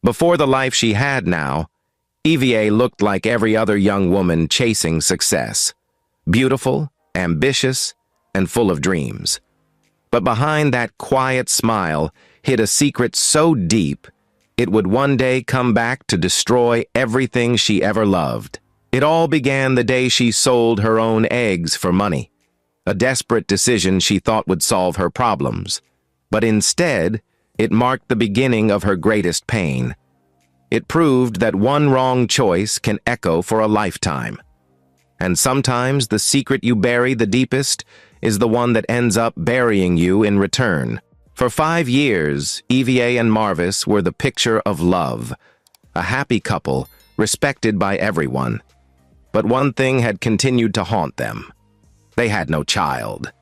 Before the life she had now, EVA looked like every other young woman chasing success. Beautiful, ambitious, and full of dreams. But behind that quiet smile hid a secret so deep, it would one day come back to destroy everything she ever loved. It all began the day she sold her own eggs for money, a desperate decision she thought would solve her problems. But instead, it marked the beginning of her greatest pain. It proved that one wrong choice can echo for a lifetime. And sometimes the secret you bury the deepest is the one that ends up burying you in return. For 5 years, EVA and Marvis were the picture of love, a happy couple, respected by everyone. But one thing had continued to haunt them. They had no child.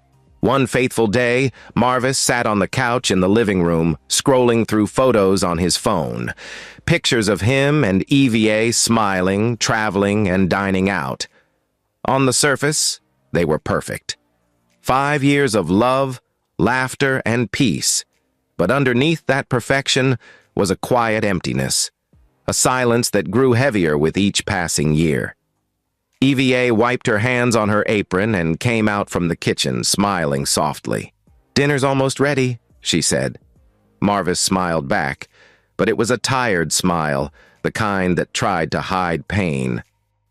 One faithful day, Marvis sat on the couch in the living room, scrolling through photos on his phone. Pictures of him and EVA smiling, traveling, and dining out. On the surface, they were perfect. 5 years of love, laughter, and peace. But underneath that perfection was a quiet emptiness, a silence that grew heavier with each passing year. EVA wiped her hands on her apron and came out from the kitchen, smiling softly. "Dinner's almost ready," she said. Marvis smiled back, but it was a tired smile, the kind that tried to hide pain.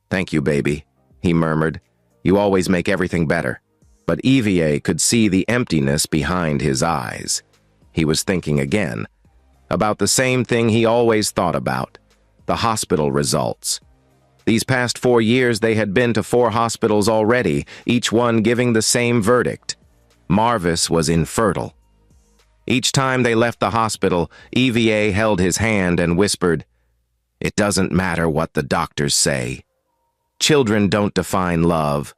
"Thank you, baby," he murmured. "You always make everything better." But EVA could see the emptiness behind his eyes. He was thinking again, about the same thing he always thought about, the hospital results. These past 4 years they had been to 4 hospitals already, each one giving the same verdict. Marvis was infertile. Each time they left the hospital, EVA held his hand and whispered, "It doesn't matter what the doctors say. Children don't define love.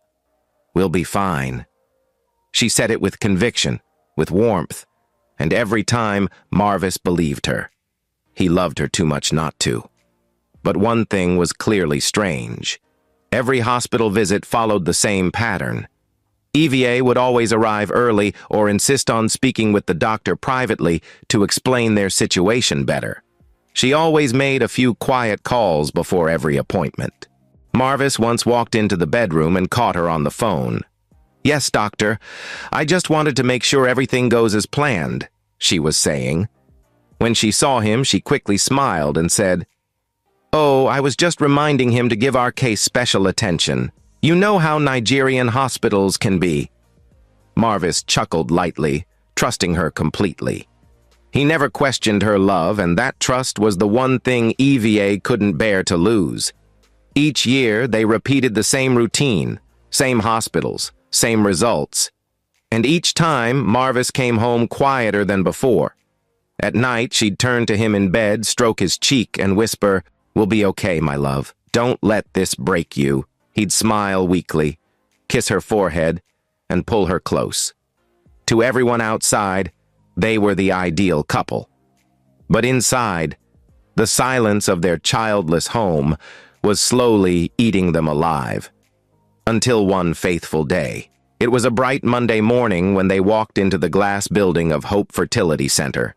We'll be fine." She said it with conviction, with warmth, and every time Marvis believed her. He loved her too much not to. But one thing was clearly strange. Every hospital visit followed the same pattern. EVA would always arrive early or insist on speaking with the doctor privately to explain their situation better. She always made a few quiet calls before every appointment. Marvis once walked into the bedroom and caught her on the phone. "Yes, doctor. I just wanted to make sure everything goes as planned," she was saying. When she saw him, she quickly smiled and said, "Oh, I was just reminding him to give our case special attention. You know how Nigerian hospitals can be." Marvis chuckled lightly, trusting her completely. He never questioned her love, and that trust was the one thing EVA couldn't bear to lose. Each year, they repeated the same routine, same hospitals, same results. And each time, Marvis came home quieter than before. At night, she'd turn to him in bed, stroke his cheek, and whisper, "We'll be okay, my love. Don't let this break you." He'd smile weakly, kiss her forehead, and pull her close. To everyone outside, they were the ideal couple. But inside, the silence of their childless home was slowly eating them alive. Until one faithful day. It was a bright Monday morning when they walked into the glass building of Hope Fertility Center.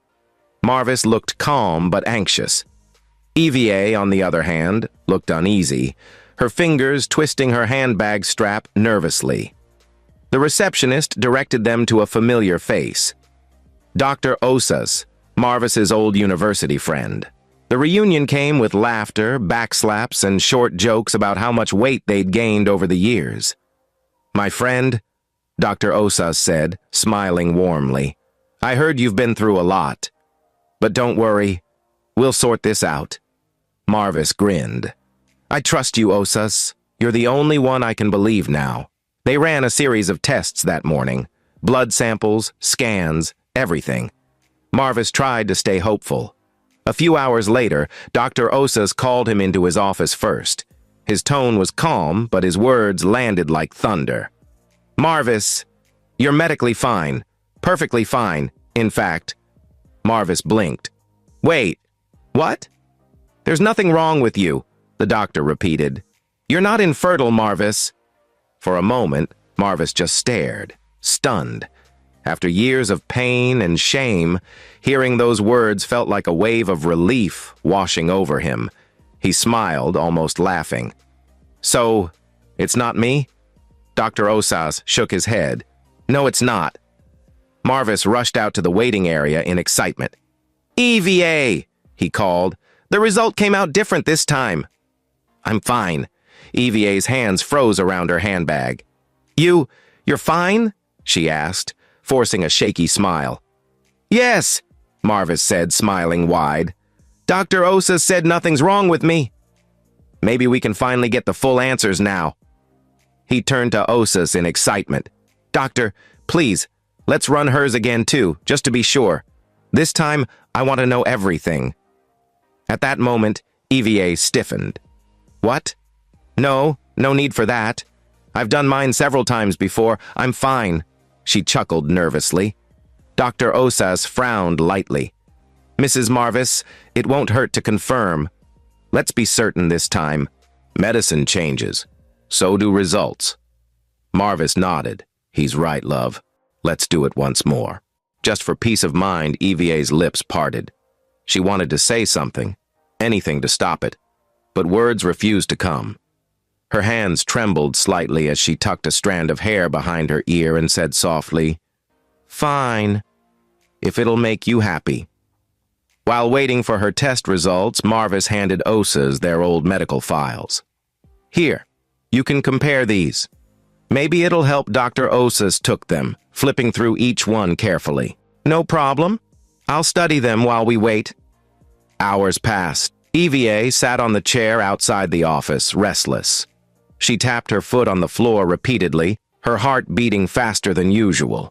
Marvis looked calm but anxious. EVA, on the other hand, looked uneasy, her fingers twisting her handbag strap nervously. The receptionist directed them to a familiar face. Dr. Osas, Marvis's old university friend. The reunion came with laughter, backslaps, and short jokes about how much weight they'd gained over the years. "My friend," Dr. Osas said, smiling warmly, "I heard you've been through a lot. But don't worry, we'll sort this out." Marvis grinned. "I trust you, Osas. You're the only one I can believe now." They ran a series of tests that morning. Blood samples, scans, everything. Marvis tried to stay hopeful. A few hours later, Dr. Osas called him into his office first. His tone was calm, but his words landed like thunder. "Marvis, you're medically fine. Perfectly fine, in fact." Marvis blinked. "Wait, what?" "There's nothing wrong with you," the doctor repeated. "You're not infertile, Marvis." For a moment, Marvis just stared, stunned. After years of pain and shame, hearing those words felt like a wave of relief washing over him. He smiled, almost laughing. "So, it's not me?" Dr. Osas shook his head. "No, it's not." Marvis rushed out to the waiting area in excitement. "EVA!" he called. "The result came out different this time." "I'm fine." EVA's hands froze around her handbag. You're fine?" she asked, forcing a shaky smile. "Yes," Marvis said, smiling wide. "Dr. Osas said nothing's wrong with me." "Maybe we can finally get the full answers now." He turned to Osas in excitement. "Doctor, please, let's run hers again too, just to be sure. This time, I want to know everything." At that moment, EVA stiffened. "What? No need for that. I've done mine several times before. I'm fine." She chuckled nervously. Dr. Osas frowned lightly. "Mrs. Marvis, it won't hurt to confirm. Let's be certain this time. Medicine changes. So do results." Marvis nodded. "He's right, love. Let's do it once more." Just for peace of mind, EVA's lips parted. She wanted to say something, anything to stop it, but words refused to come. Her hands trembled slightly as she tucked a strand of hair behind her ear and said softly, "Fine, if it'll make you happy." While waiting for her test results, Marvis handed Osas their old medical files. "Here, you can compare these. Maybe it'll help." Dr. Osas took them, flipping through each one carefully. "No problem. I'll study them while we wait." Hours passed. EVA sat on the chair outside the office, restless. She tapped her foot on the floor repeatedly, her heart beating faster than usual.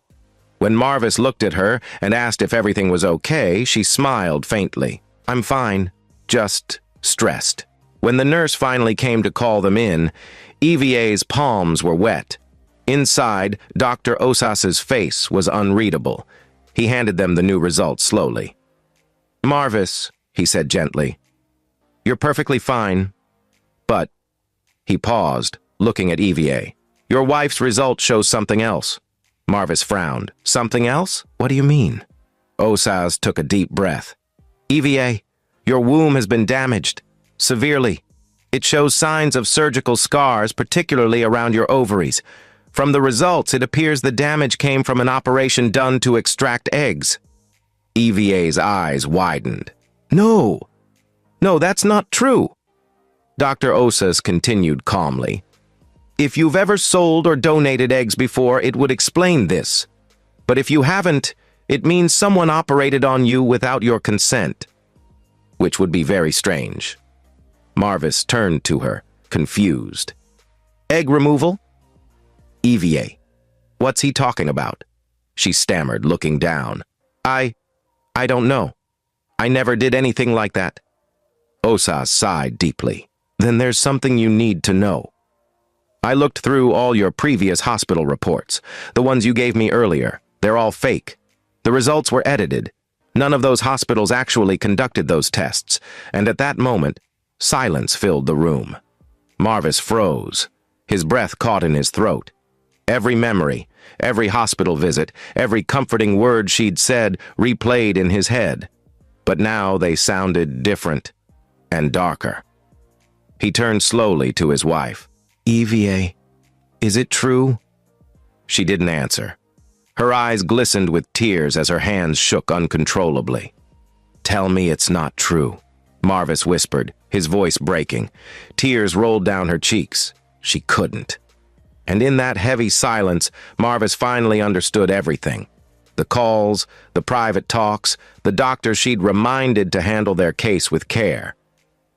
When Marvis looked at her and asked if everything was okay, she smiled faintly. "I'm fine, just stressed." When the nurse finally came to call them in, EVA's palms were wet. Inside, Dr. Osas's face was unreadable. He handed them the new results slowly. "Marvis," he said gently, "you're perfectly fine, but—" He paused, looking at EVA. "Your wife's result shows something else." Marvis frowned. "Something else? What do you mean?" Osas took a deep breath. "EVA, your womb has been damaged. Severely. It shows signs of surgical scars, particularly around your ovaries. From the results, it appears the damage came from an operation done to extract eggs." EVA's eyes widened. No, that's not true." Dr. Osas continued calmly. "If you've ever sold or donated eggs before, it would explain this. But if you haven't, it means someone operated on you without your consent. Which would be very strange." Marvis turned to her, confused. "Egg removal?" "EVA, what's he talking about?" She stammered, looking down. I don't know. I never did anything like that." Osas sighed deeply. "Then there's something you need to know. I looked through all your previous hospital reports, the ones you gave me earlier. They're all fake. The results were edited. None of those hospitals actually conducted those tests, and at that moment, silence filled the room. Marvis froze. His breath caught in his throat. Every memory, every hospital visit, every comforting word she'd said replayed in his head. But now they sounded different and darker. He turned slowly to his wife. "EVA, is it true?" She didn't answer. Her eyes glistened with tears as her hands shook uncontrollably. "Tell me it's not true," Marvis whispered, his voice breaking. Tears rolled down her cheeks. She couldn't. And in that heavy silence, Marvis finally understood everything. The calls, the private talks, the doctor she'd reminded to handle their case with care.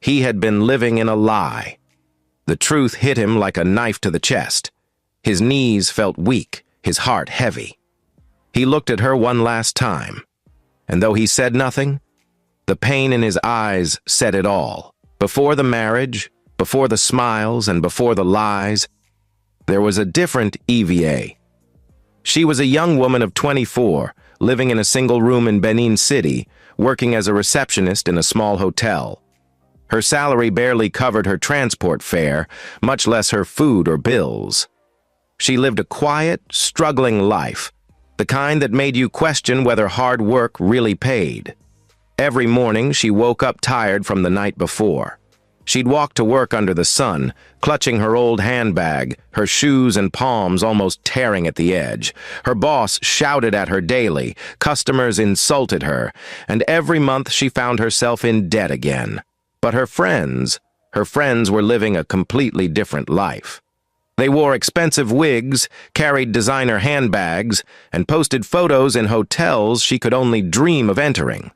He had been living in a lie. The truth hit him like a knife to the chest. His knees felt weak, his heart heavy. He looked at her one last time, and though he said nothing, the pain in his eyes said it all. Before the marriage, before the smiles, and before the lies, there was a different EVA. She was a young woman of 24, living in a single room in Benin City, working as a receptionist in a small hotel. Her salary barely covered her transport fare, much less her food or bills. She lived a quiet, struggling life. the kind that made you question whether hard work really paid. Every morning, she woke up tired from the night before. She'd walk to work under the sun, clutching her old handbag, her shoes and palms almost tearing at the edge. Her boss shouted at her daily, customers insulted her, and every month she found herself in debt again. But her friends were living a completely different life. They wore expensive wigs, carried designer handbags, and posted photos in hotels she could only dream of entering.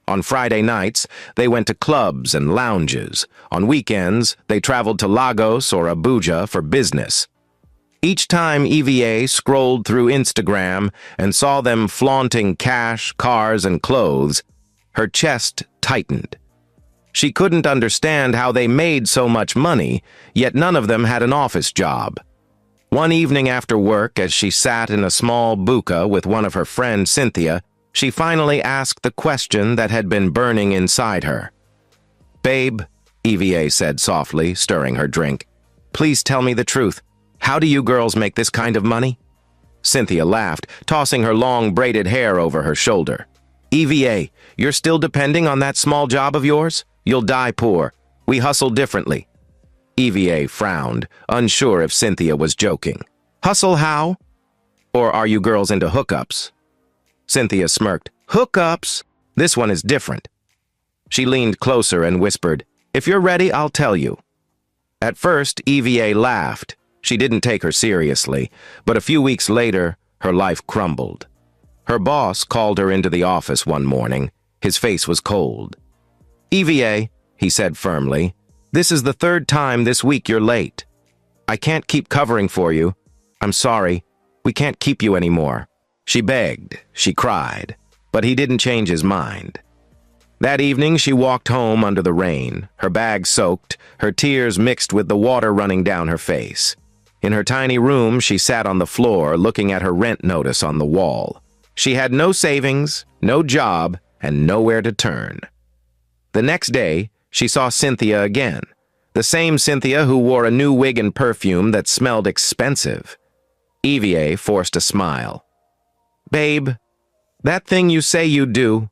On Friday nights, they went to clubs and lounges. On weekends, they traveled to Lagos or Abuja for business. Each time EVA scrolled through Instagram and saw them flaunting cash, cars, and clothes, her chest tightened. She couldn't understand how they made so much money, yet none of them had an office job. One evening after work, as she sat in a small buka with one of her friends, Cynthia, she finally asked the question that had been burning inside her. "Babe," EVA said softly, stirring her drink, "please tell me the truth. How do you girls make this kind of money?" Cynthia laughed, tossing her long braided hair over her shoulder. "EVA, you're still depending on that small job of yours? You'll die poor. We hustle differently." EVA frowned, unsure if Cynthia was joking. "Hustle how? Or are you girls into hookups?" Cynthia smirked. "Hookups? This one is different." She leaned closer and whispered, "If you're ready, I'll tell you." At first, EVA laughed. She didn't take her seriously, but a few weeks later, her life crumbled. Her boss called her into the office one morning. His face was cold. "EVA," he said firmly, "this is the third time this week you're late. I can't keep covering for you. I'm sorry. We can't keep you anymore." She begged, she cried, but he didn't change his mind. That evening, she walked home under the rain, her bag soaked, her tears mixed with the water running down her face. In her tiny room, she sat on the floor, looking at her rent notice on the wall. She had no savings, no job, and nowhere to turn. The next day, she saw Cynthia again, the same Cynthia who wore a new wig and perfume that smelled expensive. EVA forced a smile. "Babe, that thing you say you do,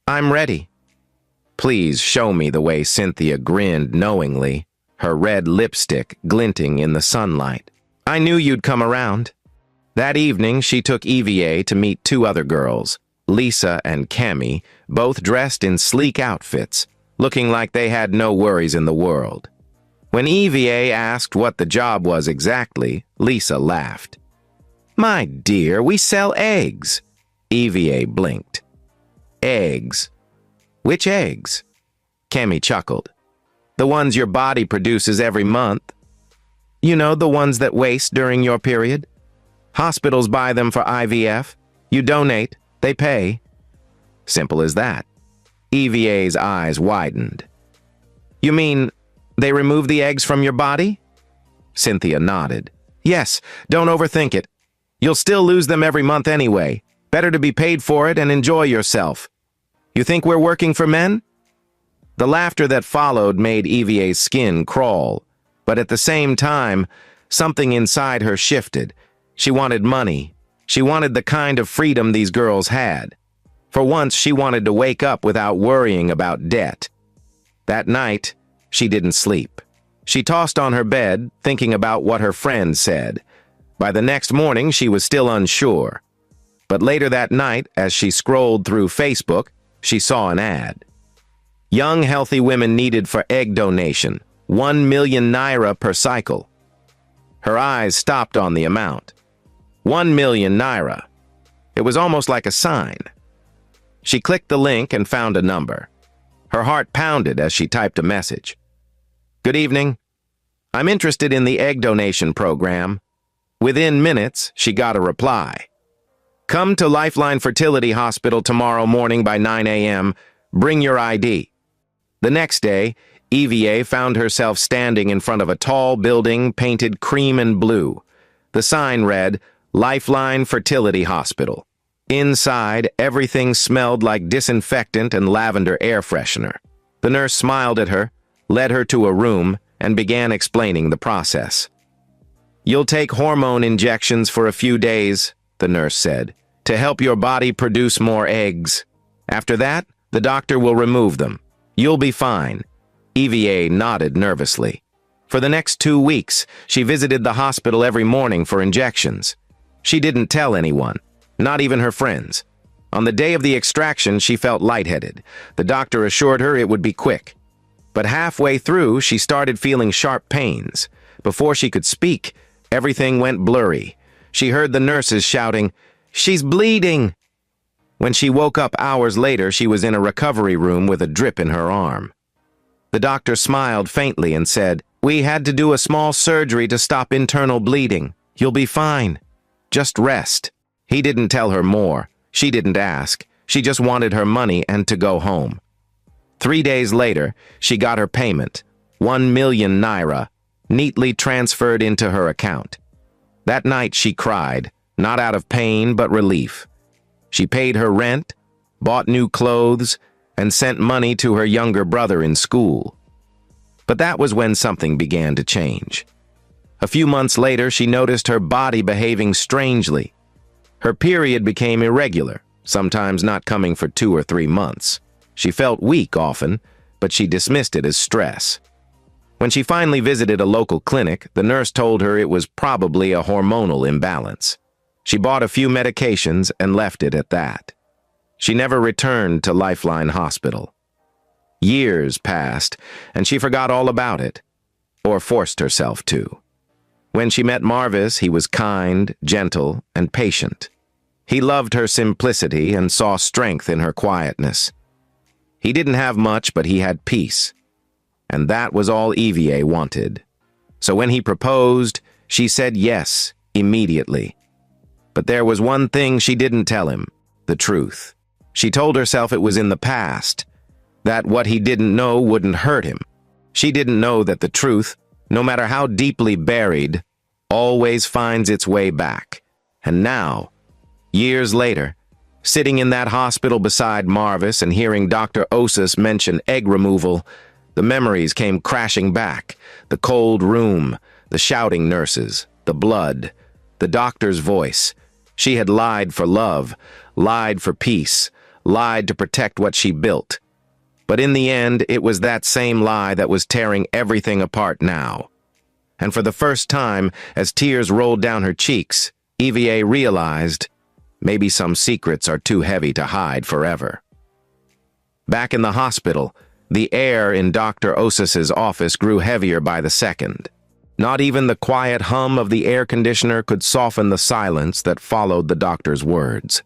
I'm ready." "Please show me," the way Cynthia grinned knowingly, her red lipstick glinting in the sunlight. "I knew you'd come around." That evening, she took EVA to meet two other girls, Lisa and Cami, both dressed in sleek outfits, looking like they had no worries in the world. When EVA asked what the job was exactly, Lisa laughed. "My dear, we sell eggs." EVA blinked. "Eggs? Which eggs?" Cami chuckled. "The ones your body produces every month. You know, the ones that waste during your period. Hospitals buy them for IVF. You donate, they pay. Simple as that." EVA's eyes widened. "You mean they remove the eggs from your body?" Cynthia nodded. "Yes, don't overthink it. You'll still lose them every month anyway. Better to be paid for it and enjoy yourself. You think we're working for men?" The laughter that followed made EVA's skin crawl, but at the same time, something inside her shifted. She wanted money. She wanted the kind of freedom these girls had. For once, she wanted to wake up without worrying about debt. That night, she didn't sleep. She tossed on her bed, thinking about what her friend said. By the next morning, she was still unsure. But later that night, as she scrolled through Facebook, she saw an ad. Young, healthy women needed for egg donation, 1 million naira per cycle. Her eyes stopped on the amount. 1 million naira. It was almost like a sign. She clicked the link and found a number. Her heart pounded as she typed a message. "Good evening. I'm interested in the egg donation program." Within minutes, she got a reply. "Come to Lifeline Fertility Hospital tomorrow morning by 9 a.m. Bring your ID." The next day, EVA found herself standing in front of a tall building painted cream and blue. The sign read, Lifeline Fertility Hospital. Inside, everything smelled like disinfectant and lavender air freshener. The nurse smiled at her, led her to a room, and began explaining the process. "You'll take hormone injections for a few days," the nurse said. to help your body produce more eggs. After that, the doctor will remove them. You'll be fine." EVA nodded nervously. For the next 2 weeks, she visited the hospital every morning for injections. She didn't tell anyone, not even her friends. On the day of the extraction, she felt lightheaded. The doctor assured her it would be quick. But halfway through, she started feeling sharp pains. Before she could speak, everything went blurry. She heard the nurses shouting, "She's bleeding!" When she woke up hours later, she was in a recovery room with a drip in her arm. The doctor smiled faintly and said, "We had to do a small surgery to stop internal bleeding. You'll be fine. Just rest." He didn't tell her more. She didn't ask. She just wanted her money and to go home. 3 days later, she got her payment, 1 million naira, neatly transferred into her account. That night she cried, not out of pain but relief. She paid her rent, bought new clothes, and sent money to her younger brother in school. But that was when something began to change. A few months later, she noticed her body behaving strangely. Her period became irregular, sometimes not coming for 2 or 3 months. She felt weak often, but she dismissed it as stress. When she finally visited a local clinic, the nurse told her it was probably a hormonal imbalance. She bought a few medications and left it at that. She never returned to Lifeline Hospital. Years passed, and she forgot all about it, or forced herself to. When she met Marvis, he was kind, gentle, and patient. He loved her simplicity and saw strength in her quietness. He didn't have much, but he had peace. And that was all EVA wanted. So when he proposed, she said yes, immediately. But there was one thing she didn't tell him, the truth. She told herself it was in the past, that what he didn't know wouldn't hurt him. She didn't know that the truth, no matter how deeply buried, always finds its way back. And now, years later, sitting in that hospital beside Marvis and hearing Dr. Osas mention egg removal, the memories came crashing back. The cold room, the shouting nurses, the blood, the doctor's voice. She had lied for love, lied for peace, lied to protect what she built. But in the end, it was that same lie that was tearing everything apart now. And for the first time, as tears rolled down her cheeks, EVA realized maybe some secrets are too heavy to hide forever. Back in the hospital, the air in Dr. Osas's office grew heavier by the second. Not even the quiet hum of the air conditioner could soften the silence that followed the doctor's words.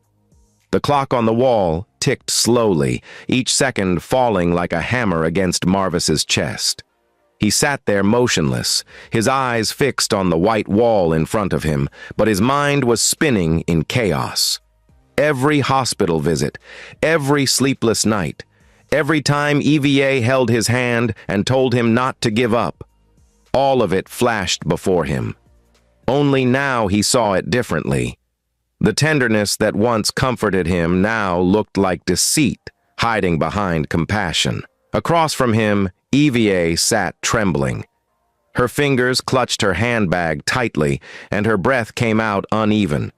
The clock on the wall ticked slowly, each second falling like a hammer against Marvis's chest. He sat there motionless, his eyes fixed on the white wall in front of him, but his mind was spinning in chaos. Every hospital visit, every sleepless night, every time EVA held his hand and told him not to give up, all of it flashed before him. Only now he saw it differently. The tenderness that once comforted him now looked like deceit, hiding behind compassion. Across from him, EVA sat trembling. Her fingers clutched her handbag tightly, and her breath came out uneven.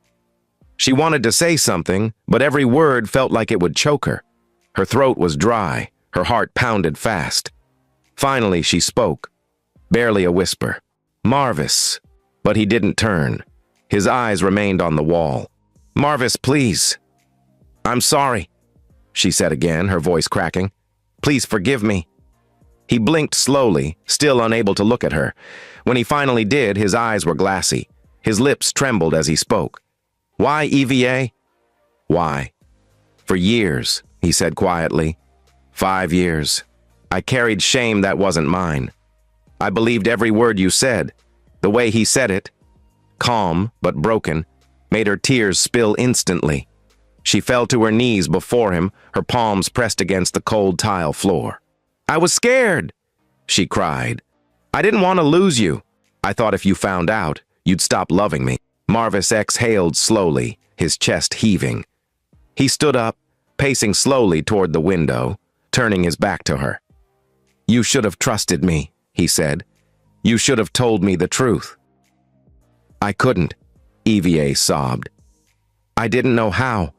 She wanted to say something, but every word felt like it would choke her. Her throat was dry, her heart pounded fast. Finally, she spoke, barely a whisper. "Marvis." But he didn't turn. His eyes remained on the wall. "Marvis, please." "I'm sorry," she said again, her voice cracking. "Please forgive me." He blinked slowly, still unable to look at her. When he finally did, his eyes were glassy. His lips trembled as he spoke. "Why, EVA?" "Why?" "For years," he said quietly. 5 years. I carried shame that wasn't mine. I believed every word you said. The way he said it, calm but broken, made her tears spill instantly. She fell to her knees before him, her palms pressed against the cold tile floor. "I was scared," she cried. "I didn't want to lose you. I thought if you found out, you'd stop loving me." Marvis exhaled slowly, his chest heaving. He stood up, pacing slowly toward the window, turning his back to her. "You should have trusted me," he said. "You should have told me the truth." "I couldn't," EVA sobbed. I didn't know how.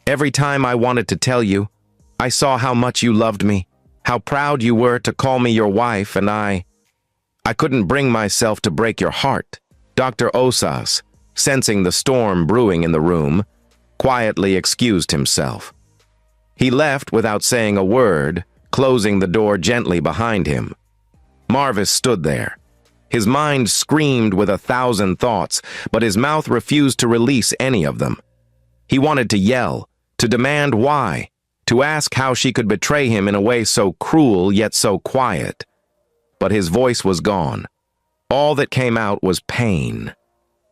Every time I wanted to tell you, I saw how much you loved me, how proud you were to call me your wife, and I couldn't bring myself to break your heart. Dr. Osas, sensing the storm brewing in the room, quietly excused himself. He left without saying a word, closing the door gently behind him. Marvis stood there. His mind screamed with 1,000 thoughts, but his mouth refused to release any of them. He wanted to yell, to demand why, to ask how she could betray him in a way so cruel yet so quiet. But his voice was gone. All that came out was pain.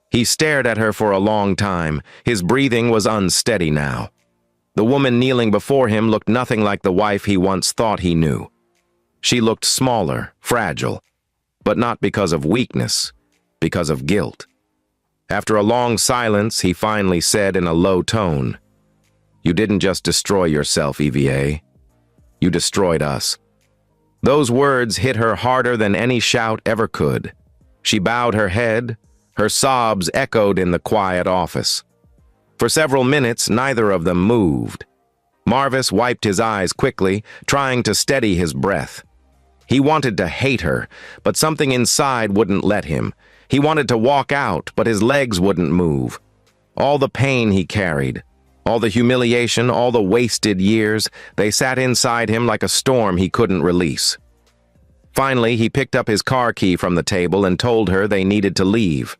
He stared at her for a long time. His breathing was unsteady now. The woman kneeling before him looked nothing like the wife he once thought he knew. She looked smaller, fragile, but not because of weakness, because of guilt. After a long silence, he finally said in a low tone, "You didn't just destroy yourself, EVA. You destroyed us." Those words hit her harder than any shout ever could. She bowed her head. Her sobs echoed in the quiet office. For several minutes, neither of them moved. Marvis wiped his eyes quickly, trying to steady his breath. He wanted to hate her, but something inside wouldn't let him. He wanted to walk out, but his legs wouldn't move. All the pain he carried, all the humiliation, all the wasted years, they sat inside him like a storm he couldn't release. Finally, he picked up his car key from the table and told her they needed to leave.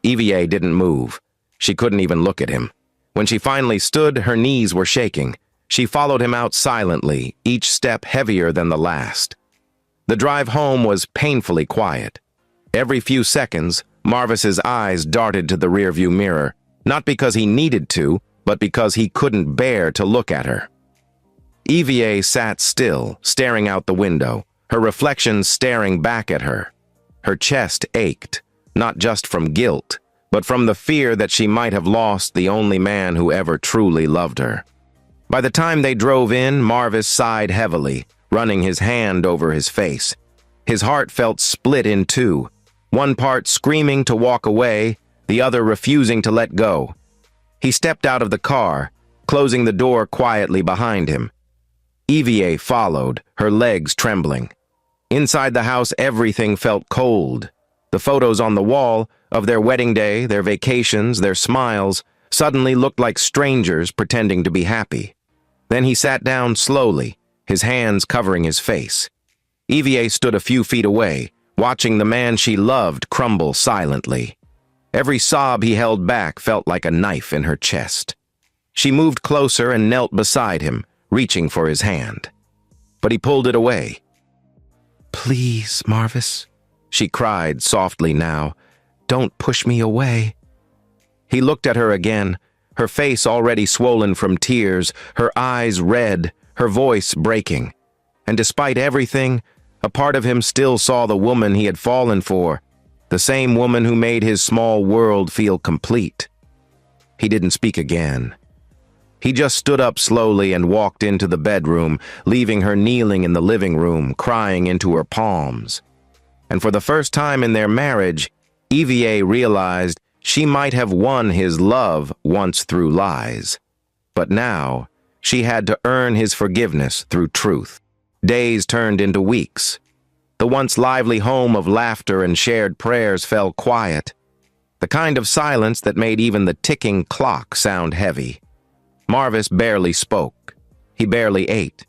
EVA didn't move. She couldn't even look at him. When she finally stood, her knees were shaking. She followed him out silently, each step heavier than the last. The drive home was painfully quiet. Every few seconds, Marvis's eyes darted to the rearview mirror, not because he needed to, but because he couldn't bear to look at her. EVA sat still, staring out the window, her reflection staring back at her. Her chest ached, not just from guilt, but from the fear that she might have lost the only man who ever truly loved her. By the time they drove in, Marvis sighed heavily, running his hand over his face. His heart felt split in two, one part screaming to walk away, the other refusing to let go. He stepped out of the car, closing the door quietly behind him. EVA followed, her legs trembling. Inside the house, everything felt cold. The photos on the wall of their wedding day, their vacations, their smiles, suddenly looked like strangers pretending to be happy. Then he sat down slowly, his hands covering his face. EVA stood a few feet away, watching the man she loved crumble silently. Every sob he held back felt like a knife in her chest. She moved closer and knelt beside him, reaching for his hand. But he pulled it away. "Please, Marvis," she cried softly now. "Don't push me away." He looked at her again, her face already swollen from tears, her eyes red, her voice breaking. And despite everything, a part of him still saw the woman he had fallen for, the same woman who made his small world feel complete. He didn't speak again. He just stood up slowly and walked into the bedroom, leaving her kneeling in the living room, crying into her palms. And for the first time in their marriage, EVA realized she might have won his love once through lies. But now, she had to earn his forgiveness through truth. Days turned into weeks. The once lively home of laughter and shared prayers fell quiet, the kind of silence that made even the ticking clock sound heavy. Marvis barely spoke. He barely ate.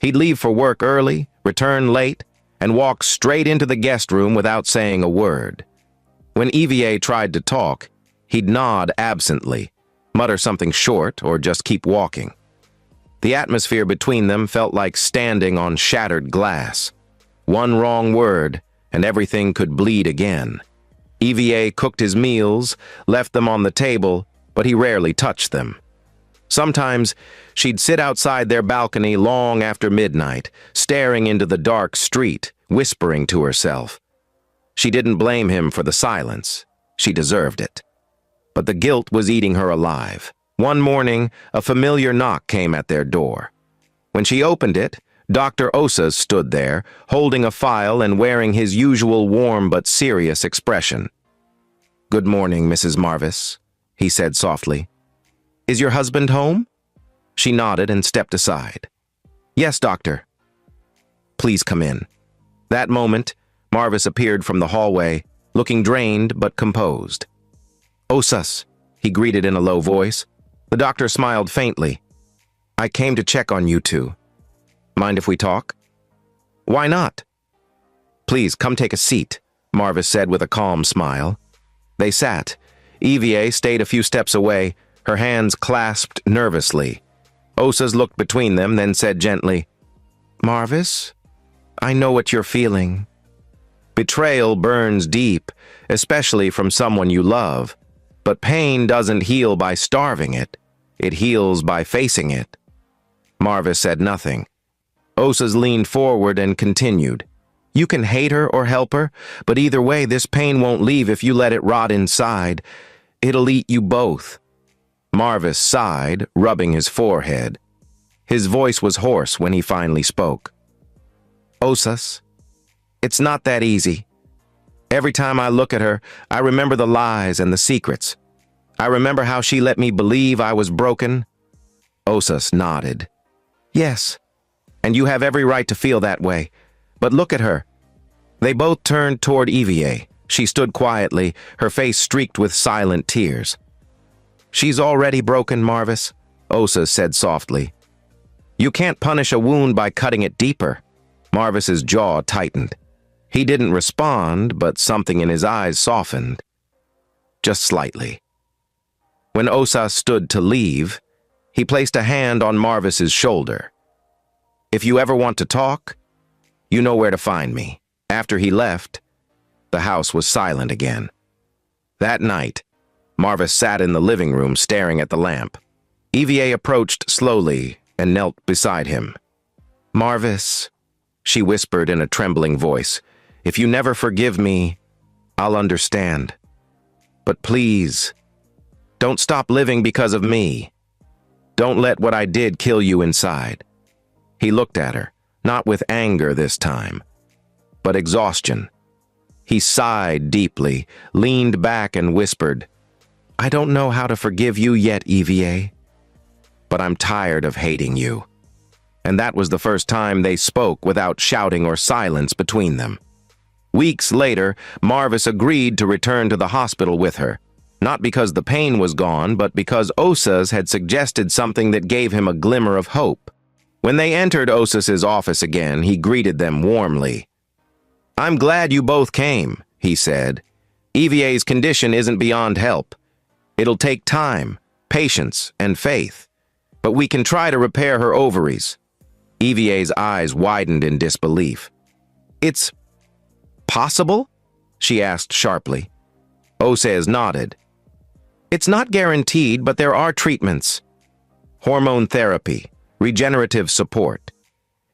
He'd leave for work early, return late, and walk straight into the guest room without saying a word. When EVA tried to talk, he'd nod absently, mutter something short, or just keep walking. The atmosphere between them felt like standing on shattered glass. One wrong word, and everything could bleed again. EVA cooked his meals, left them on the table, but he rarely touched them. Sometimes, she'd sit outside their balcony long after midnight, staring into the dark street, whispering to herself. She didn't blame him for the silence. She deserved it. But the guilt was eating her alive. One morning, a familiar knock came at their door. When she opened it, Dr. Osas stood there, holding a file and wearing his usual warm but serious expression. "Good morning, Mrs. Marvis," he said softly. Is your husband home? She nodded and stepped aside. Yes, doctor. Please come in. That moment, Marvis appeared from the hallway, looking drained but composed. Osas, he greeted in a low voice. The doctor smiled faintly. I came to check on you two. Mind if we talk? Why not? Please, come take a seat, Marvis said with a calm smile. They sat. EVA stayed a few steps away, her hands clasped nervously. Osas looked between them, then said gently, Marvis, I know what you're feeling. Betrayal burns deep, especially from someone you love. But pain doesn't heal by starving it. It heals by facing it. Marvis said nothing. Osas leaned forward and continued. You can hate her or help her, but either way, this pain won't leave if you let it rot inside. It'll eat you both. Marvis sighed, rubbing his forehead. His voice was hoarse when he finally spoke. Osas, it's not that easy. Every time I look at her, I remember the lies and the secrets. I remember how she let me believe I was broken. Osas nodded. Yes, and you have every right to feel that way. But look at her. They both turned toward EVA. She stood quietly, her face streaked with silent tears. She's already broken, Marvis, Osas said softly. You can't punish a wound by cutting it deeper. Marvis's jaw tightened. He didn't respond, but something in his eyes softened. Just slightly. When Osas stood to leave, he placed a hand on Marvis's shoulder. If you ever want to talk, you know where to find me. After he left, the house was silent again. That night, Marvis sat in the living room staring at the lamp. EVA approached slowly and knelt beside him. Marvis, she whispered in a trembling voice, if you never forgive me, I'll understand. But please, don't stop living because of me. Don't let what I did kill you inside. He looked at her, not with anger this time, but exhaustion. He sighed deeply, leaned back and whispered, I don't know how to forgive you yet, EVA, but I'm tired of hating you. And that was the first time they spoke without shouting or silence between them. Weeks later, Marvis agreed to return to the hospital with her, not because the pain was gone, but because Osas had suggested something that gave him a glimmer of hope. When they entered Osas's office again, he greeted them warmly. I'm glad you both came, he said. EVA's condition isn't beyond help. It'll take time, patience, and faith. But we can try to repair her ovaries. EVA's eyes widened in disbelief. It's possible? She asked sharply. Osas nodded. It's not guaranteed, but there are treatments. Hormone therapy, regenerative support.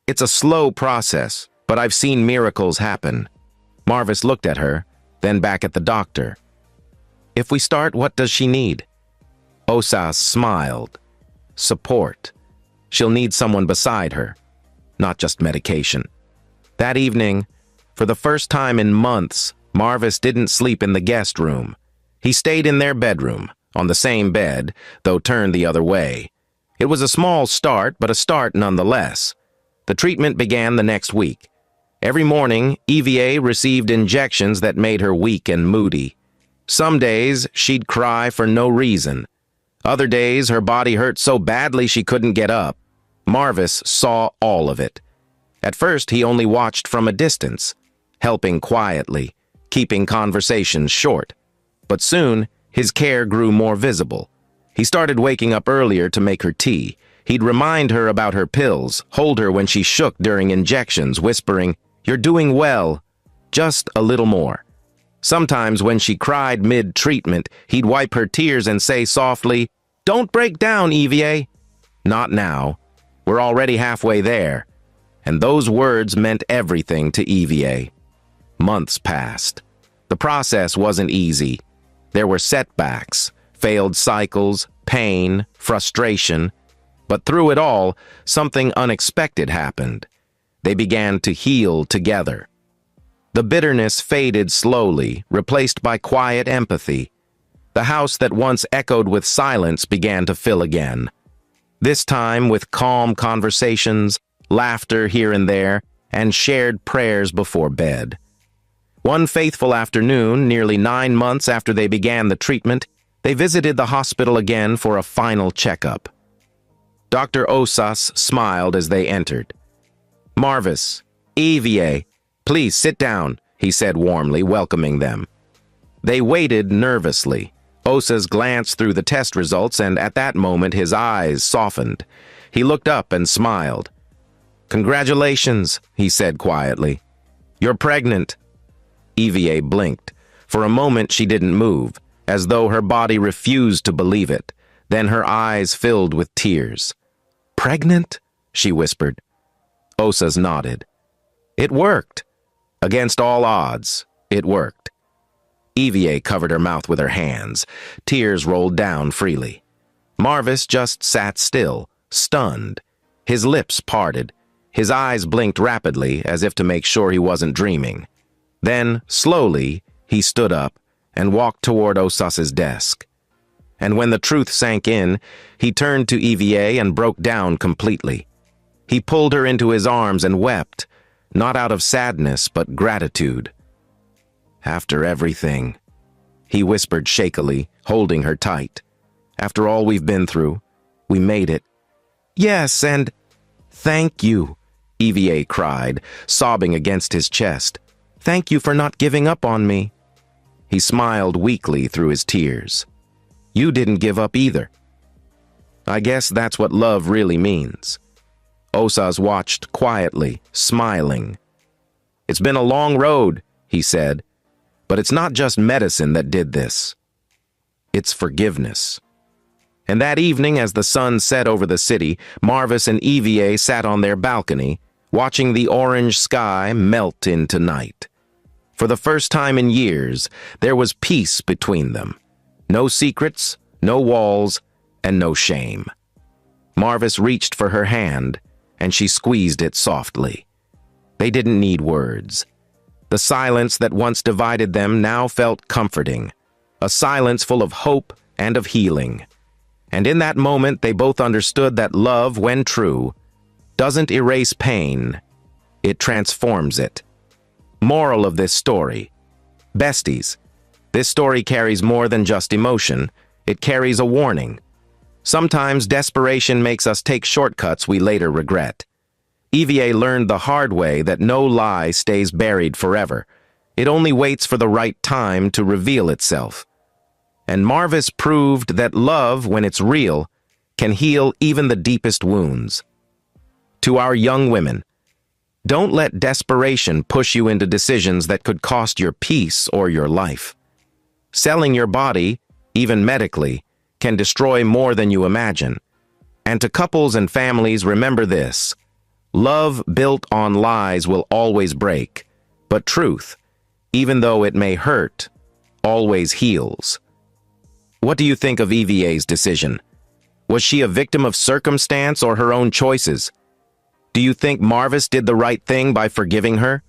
It's a slow process, but I've seen miracles happen. Marvis looked at her, then back at the doctor. If we start, what does she need? Osas smiled. Support. She'll need someone beside her, not just medication. That evening, for the first time in months, Marvis didn't sleep in the guest room. He stayed in their bedroom, on the same bed, though turned the other way. It was a small start, but a start nonetheless. The treatment began the next week. Every morning, EVA received injections that made her weak and moody. Some days, she'd cry for no reason. Other days, her body hurt so badly she couldn't get up. Marvis saw all of it. At first, he only watched from a distance, helping quietly, keeping conversations short. But soon, his care grew more visible. He started waking up earlier to make her tea. He'd remind her about her pills, hold her when she shook during injections, whispering, "You're doing well, just a little more." Sometimes when she cried mid-treatment, he'd wipe her tears and say softly, "Don't break down, EVA." Not now. We're already halfway there. And those words meant everything to EVA. Months passed. The process wasn't easy. There were setbacks, failed cycles, pain, frustration. But through it all, something unexpected happened. They began to heal together. The bitterness faded slowly, replaced by quiet empathy. The house that once echoed with silence began to fill again. This time with calm conversations, laughter here and there, and shared prayers before bed. One faithful afternoon, nearly 9 months after they began the treatment, they visited the hospital again for a final checkup. Dr. Osas smiled as they entered. "Marvis, EVA, please sit down," he said warmly, welcoming them. They waited nervously. Osas glanced through the test results, and at that moment his eyes softened. He looked up and smiled. "Congratulations," he said quietly. "You're pregnant." EVA blinked. For a moment she didn't move, as though her body refused to believe it. Then her eyes filled with tears. "Pregnant?" she whispered. Osas nodded. "It worked. Against all odds, it worked." EVA covered her mouth with her hands. Tears rolled down freely. Marvis just sat still, stunned. His lips parted. His eyes blinked rapidly, as if to make sure he wasn't dreaming. Then, slowly, he stood up and walked toward Osas's desk. And when the truth sank in, he turned to EVA and broke down completely. He pulled her into his arms and wept, not out of sadness but gratitude. "After everything," he whispered shakily, holding her tight. "After all we've been through, we made it." "Yes, and thank you," EVA cried, sobbing against his chest. "Thank you for not giving up on me." He smiled weakly through his tears. "You didn't give up either." "I guess that's what love really means." Osas watched quietly, smiling. "It's been a long road," he said, "but it's not just medicine that did this. It's forgiveness." And that evening, as the sun set over the city, Marvis and EVA sat on their balcony, watching the orange sky melt into night. For the first time in years, there was peace between them. No secrets, no walls, and no shame. Marvis reached for her hand, and she squeezed it softly. They didn't need words. The silence that once divided them now felt comforting, a silence full of hope and of healing. And in that moment, they both understood that love, when true, doesn't erase pain, it transforms it. Moral of this story: besties, this story carries more than just emotion, it carries a warning. Sometimes desperation makes us take shortcuts we later regret. EVA learned the hard way that no lie stays buried forever. It only waits for the right time to reveal itself. And Marvis proved that love, when it's real, can heal even the deepest wounds. To our young women, don't let desperation push you into decisions that could cost your peace or your life. Selling your body, even medically, can destroy more than you imagine. And to couples and families, remember this: love built on lies will always break, but truth, even though it may hurt, always heals. What do you think of EVA's decision? Was she a victim of circumstance or her own choices? Do you think Marvis did the right thing by forgiving her?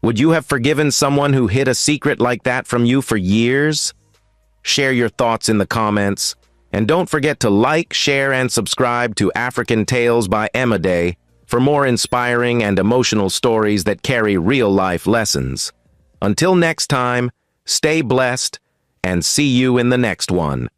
Would you have forgiven someone who hid a secret like that from you for years? Share your thoughts in the comments. And don't forget to like, share, and subscribe to African Tales by Emma Day for more inspiring and emotional stories that carry real-life lessons. Until next time, stay blessed, and see you in the next one.